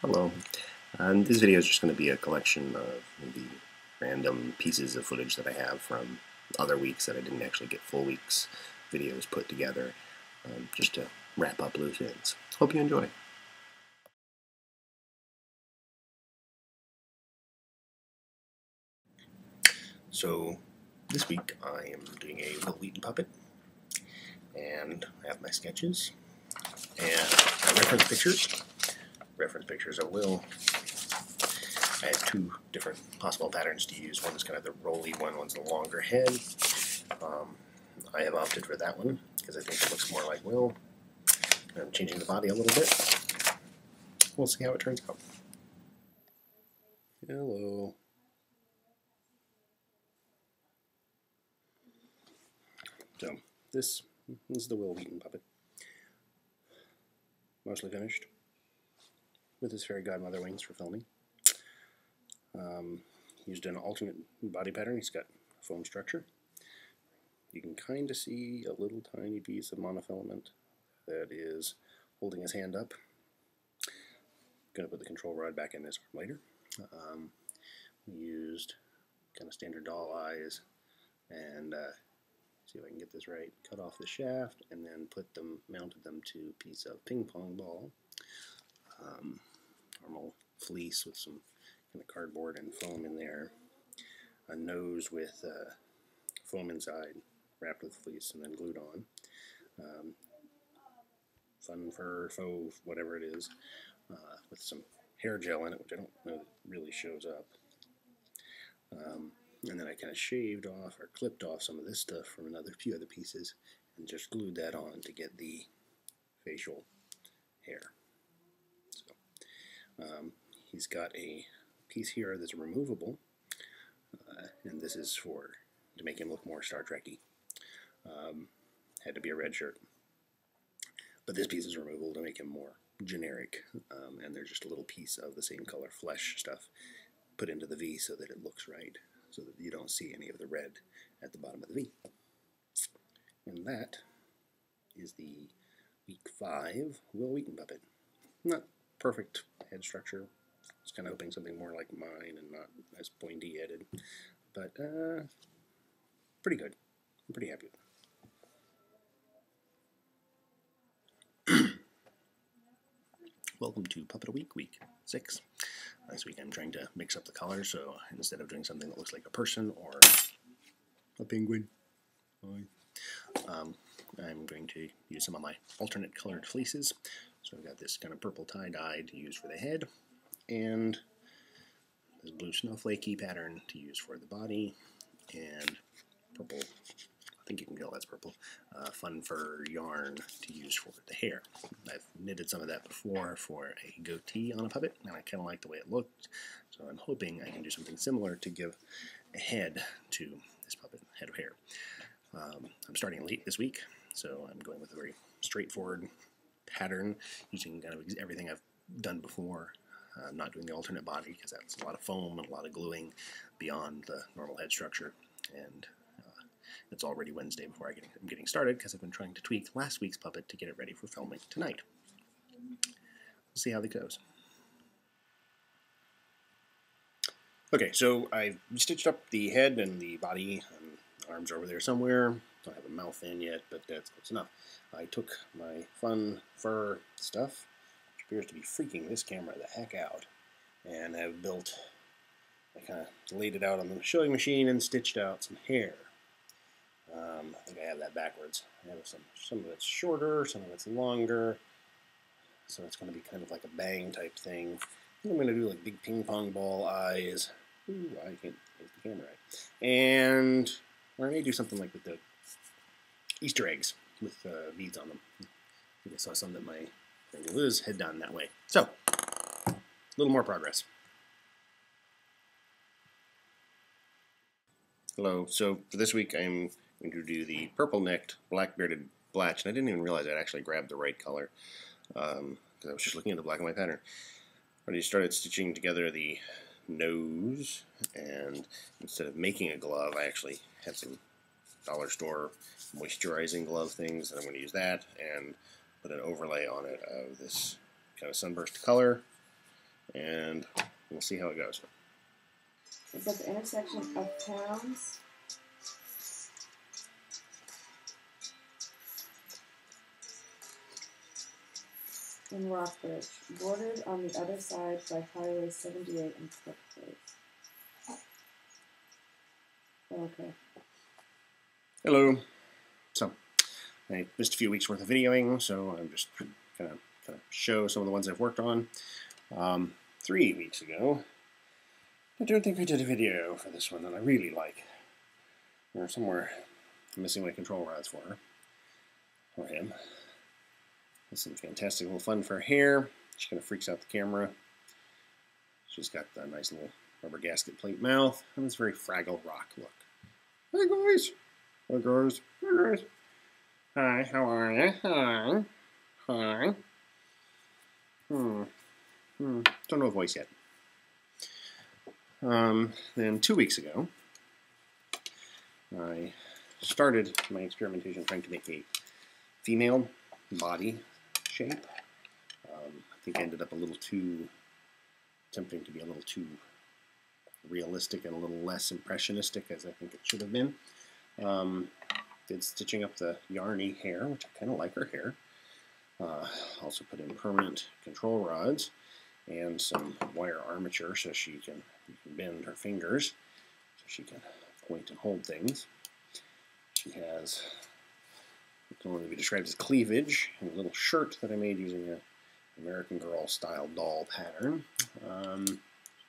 Hello. This video is just going to be a collection of maybe random pieces of footage that I have from other weeks that I didn't actually get full weeks videos put together, just to wrap up loose ends. Hope you enjoy. So this week I am doing a Will Wheaton puppet, and I have my sketches and my reference pictures. Reference pictures of Will. I had two different possible patterns to use. One is kind of the rolly one, one's the longer head. I have opted for that one because I think it looks more like Will. I'm changing the body a little bit. We'll see how it turns out. Hello. So this is the Will Wheaton puppet. Mostly finished, with his fairy godmother wings for filming. Used an alternate body pattern. He's got a foam structure. You can kind of see a little tiny piece of monofilament that is holding his hand up. Going to put the control rod back in his arm later. We used kind of standard doll eyes and see if I can get this right. Cut off the shaft and then mounted them to a piece of ping pong ball. Normal fleece with some kind of cardboard and foam in there. A nose with foam inside, wrapped with fleece and then glued on. Fun fur, faux, whatever it is, with some hair gel in it, which I don't know that really shows up. And then I kind of shaved off or clipped off some of this stuff from few other pieces and just glued that on to get the facial hair. So he's got a piece here that's removable, and this is to make him look more Star Trek-y. Had to be a red shirt. But this piece is removable to make him more generic, and there's just a little piece of the same color flesh stuff put into the V so that it looks right, so that you don't see any of the red at the bottom of the V. And that is the week 5 Will Wheaton puppet. Not perfect head structure. I was kind of hoping something more like mine and not as pointy-headed, but pretty good. I'm pretty happy with it. Welcome to PuppetAWeek, week 6. This week I'm trying to mix up the colors, so instead of doing something that looks like a person or a penguin, I'm going to use some of my alternate colored fleeces. So I've got this kind of purple tie-dye to use for the head, and this blue snowflakey pattern to use for the body, and purple, I think you can tell that's purple, fun fur yarn to use for the hair. I've knitted some of that before for a goatee on a puppet, and I kind of like the way it looked, so I'm hoping I can do something similar to give a head to this puppet, head of hair. I'm starting late this week, so I'm going with a very straightforward pattern, using kind of everything I've done before. I'm not doing the alternate body because that's a lot of foam and a lot of gluing beyond the normal head structure, and it's already Wednesday before I'm getting started because I've been trying to tweak last week's puppet to get it ready for filming tonight. We'll see how that goes. Okay, so I've stitched up the head and the body, and arms are over there somewhere. Don't have a mouth in yet, but that's close enough. I took my fun fur stuff, which appears to be freaking this camera the heck out, and have I kind of laid it out on the sewing machine and stitched out some hair. I think I have that backwards. I have some of it's shorter, some of it's longer, so it's going to be kind of like a bang type thing. I'm going to do like big ping pong ball eyes. Ooh, I can't get the camera right. And I may do something like with the Easter eggs with beads on them. I think I saw some that my friend Liz had done that way. So, a little more progress. Hello. So for this week I'm going to do the purple-necked, black-bearded blatch, and I didn't even realize I'd actually grabbed the right color because I was just looking at the black and white pattern. I already started stitching together the nose, and instead of making a glove, I actually had some dollar store moisturizing glove things, and I'm going to use that and put an overlay on it of this kind of sunburst color. and we'll see how it goes. It's at the intersection of towns in Rockbridge, bordered on the other side by Highway 78 and Cook Place. Okay. Hello. So, I missed a few weeks worth of videoing, so I'm just kind of show some of the ones I've worked on. 3 weeks ago, I don't think I did a video for this one that I really like. Or somewhere I'm missing my control rods for her. Or him. That's some fantastic little fun for her hair. She kind of freaks out the camera. She's got the nice little rubber gasket plate mouth, and this very Fraggle Rock look. Hey guys! Hey guys! Hey guys! Hi, how are you? Hi. Hi. Don't know a voice yet. Then 2 weeks ago, I started my experimentation trying to make a female body shape. I think I ended up a little too, attempting to be a little too realistic and a little less impressionistic as I think it should have been. Did stitching up the yarny hair, which I kind of like her hair. Also put in permanent control rods and some wire armature so she can bend her fingers so she can point and hold things. She has what can only be described as cleavage and a little shirt that I made using an American Girl style doll pattern.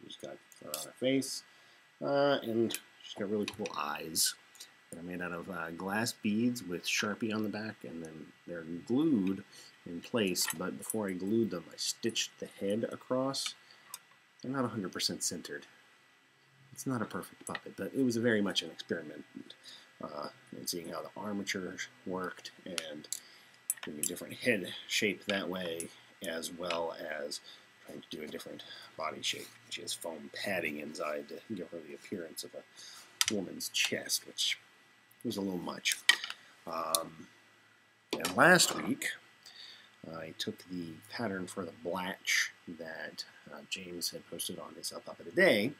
She's got fur on her face and she's got really cool eyes that are made out of glass beads with Sharpie on the back, and then they're glued in place, but before I glued them, I stitched the head across. They're not 100% centered. It's not a perfect puppet, but it was very much an experiment in seeing how the armature worked and doing a different head shape that way, as well as trying to do a different body shape. She has foam padding inside to give her the appearance of a woman's chest, which was a little much. And last week, I took the pattern for the blatch that James had posted on his Puppet a Day.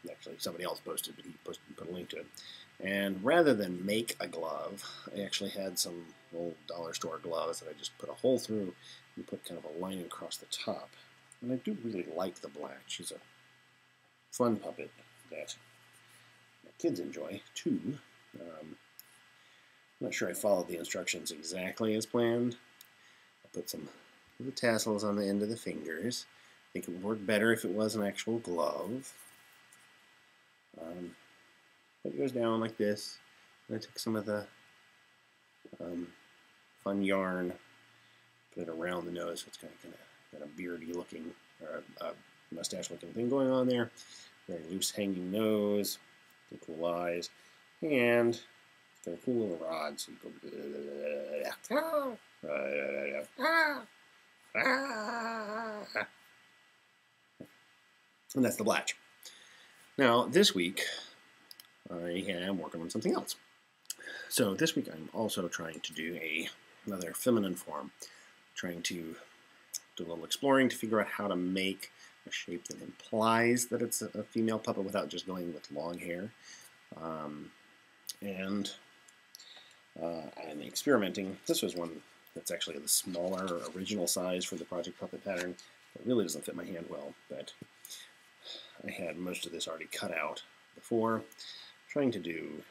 Actually, somebody else posted, but he put a link to it. And rather than make a glove, I actually had some old dollar store gloves that I just put a hole through and put kind of a line across the top. And I do really like the blatch. She's a fun puppet that kids enjoy too. I'm not sure I followed the instructions exactly as planned. I put some of the tassels on the end of the fingers. I think it would work better if it was an actual glove. It goes down like this. And I took some of the fun yarn, put it around the nose, so it's kind of a beardy looking, or a mustache looking thing going on there. Very loose hanging nose, the cool eyes, and got a cool little rod, so you go and that's the blatch. Now this week I am working on something else. So this week I'm also trying to do another feminine form, trying to do a little exploring to figure out how to make a shape that implies that it's a female puppet without just going with long hair. I'm experimenting. This was one that's actually the smaller original size for the Project Puppet pattern. It really doesn't fit my hand well, but I had most of this already cut out before. Trying to do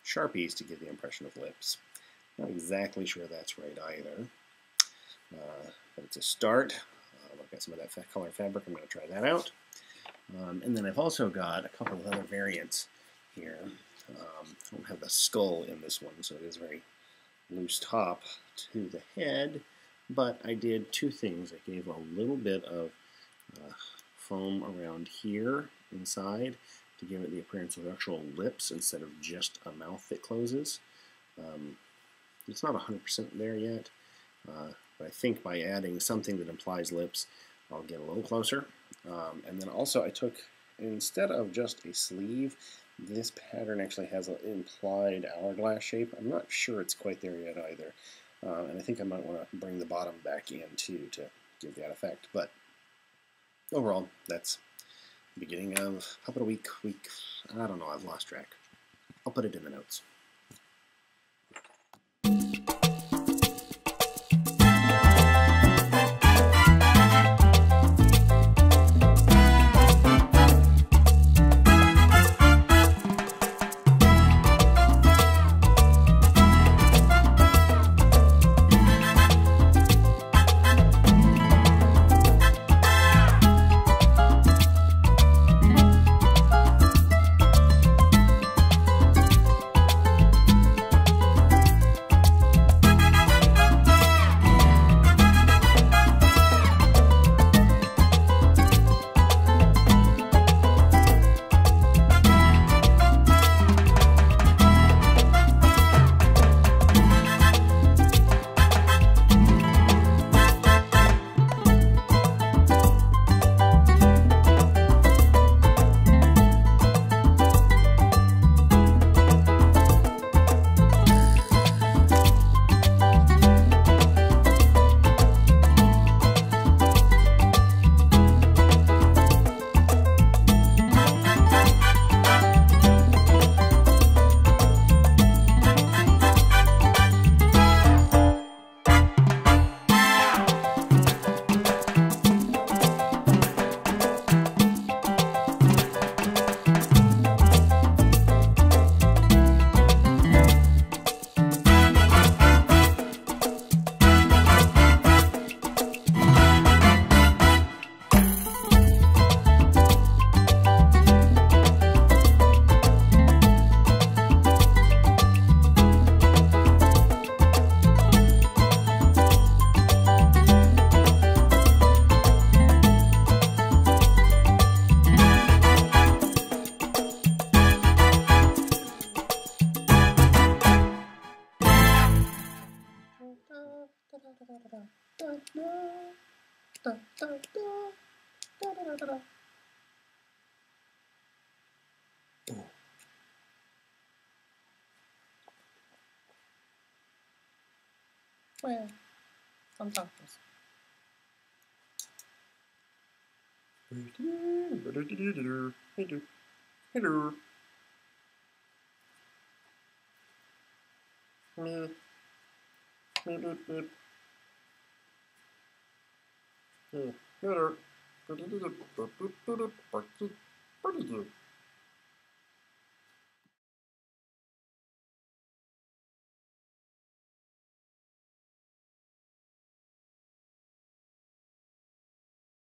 Sharpies to give the impression of lips. Not exactly sure that's right either, but it's a start. I've got some of that color fabric. I'm going to try that out. And then I've also got a couple of other variants here. I don't have the skull in this one, so it is very loose top to the head, but I did two things. I gave a little bit of foam around here inside to give it the appearance of actual lips instead of just a mouth that closes. It's not 100% there yet, but I think by adding something that implies lips, I'll get a little closer. And then also I took, instead of just a sleeve, this pattern actually has an implied hourglass shape. I'm not sure it's quite there yet either. And I think I might want to bring the bottom back in too to give that effect. But overall, that's the beginning of PuppetAWeek week. I don't know, I've lost track. I'll put it in the notes. Well, sometimes. Hello. Me. Beep, beep, beep. Hello.